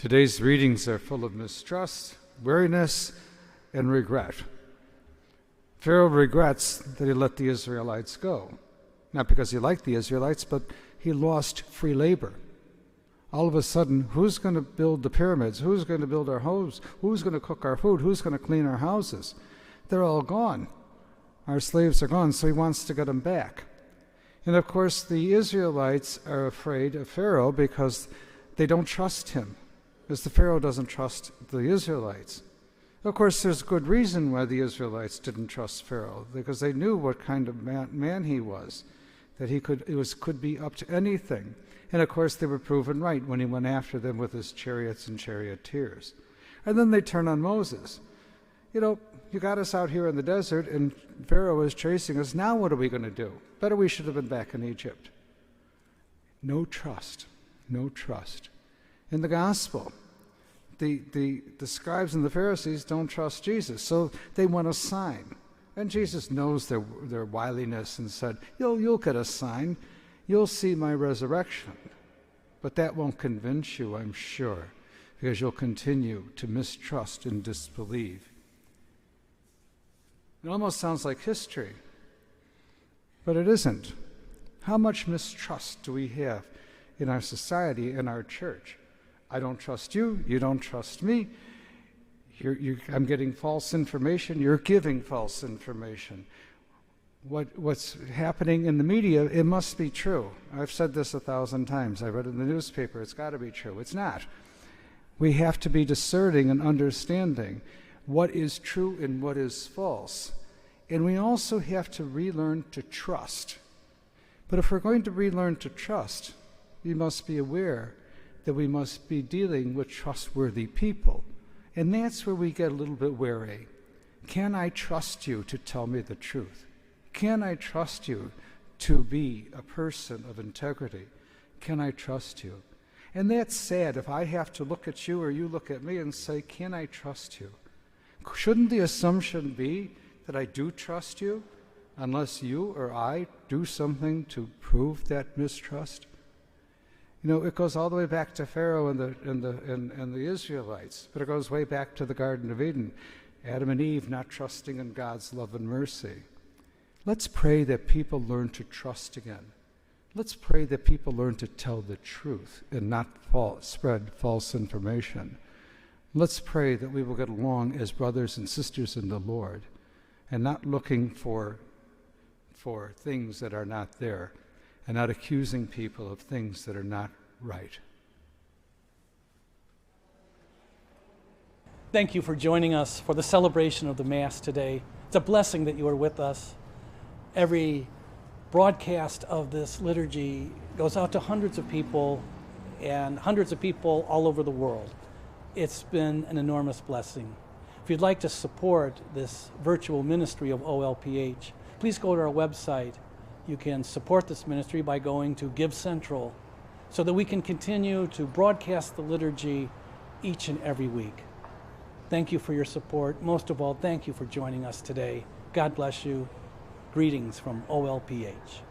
Today's readings are full of mistrust, weariness, and regret. Pharaoh regrets that he let the Israelites go. Not because he liked the Israelites, but he lost free labor. All of a sudden, who's going to build the pyramids? Who's going to build our homes? Who's going to cook our food? Who's going to clean our houses? They're all gone. Our slaves are gone, so he wants to get them back. And of course, the Israelites are afraid of Pharaoh because they don't trust him, as the Pharaoh doesn't trust the Israelites. Of course, there's good reason why the Israelites didn't trust Pharaoh, because they knew what kind of man he was, that he could be up to anything. And of course, they were proven right when he went after them with his chariots and charioteers. And then they turn on Moses. You got us out here in the desert, and Pharaoh is chasing us. Now what are we going to do? Better we should have been back in Egypt. No trust. No trust. In the gospel, the scribes and the Pharisees don't trust Jesus, so they want a sign. And Jesus knows their wiliness and said, you'll get a sign. You'll see my resurrection. But that won't convince you, I'm sure, because you'll continue to mistrust and disbelieve. It almost sounds like history, but it isn't. How much mistrust do we have in our society, in our church? I don't trust you, you don't trust me. I'm getting false information, you're giving false information. What's happening in the media, it must be true. I've said this 1,000 times. I read it in the newspaper, it's got to be true. It's not. We have to be discerning and understanding what is true and what is false. And we also have to relearn to trust. But if we're going to relearn to trust, we must be aware that we must be dealing with trustworthy people. And that's where we get a little bit wary. Can I trust you to tell me the truth? Can I trust you to be a person of integrity? Can I trust you? And that's sad if I have to look at you or you look at me and say, can I trust you? Shouldn't the assumption be that I do trust you unless you or I do something to prove that mistrust? It goes all the way back to Pharaoh and the Israelites, but it goes way back to the Garden of Eden, Adam and Eve not trusting in God's love and mercy. Let's pray that people learn to trust again. Let's pray that people learn to tell the truth and not spread false information. Let's pray that we will get along as brothers and sisters in the Lord and not looking for things that are not there and not accusing people of things that are not right. Thank you for joining us for the celebration of the Mass today. It's a blessing that you are with us. Every broadcast of this liturgy goes out to hundreds of people and hundreds of people all over the world. It's been an enormous blessing. If you'd like to support this virtual ministry of OLPH, please go to our website. You can support this ministry by going to Give Central so that we can continue to broadcast the liturgy each and every week. Thank you for your support. Most of all, thank you for joining us today. God bless you. Greetings from OLPH.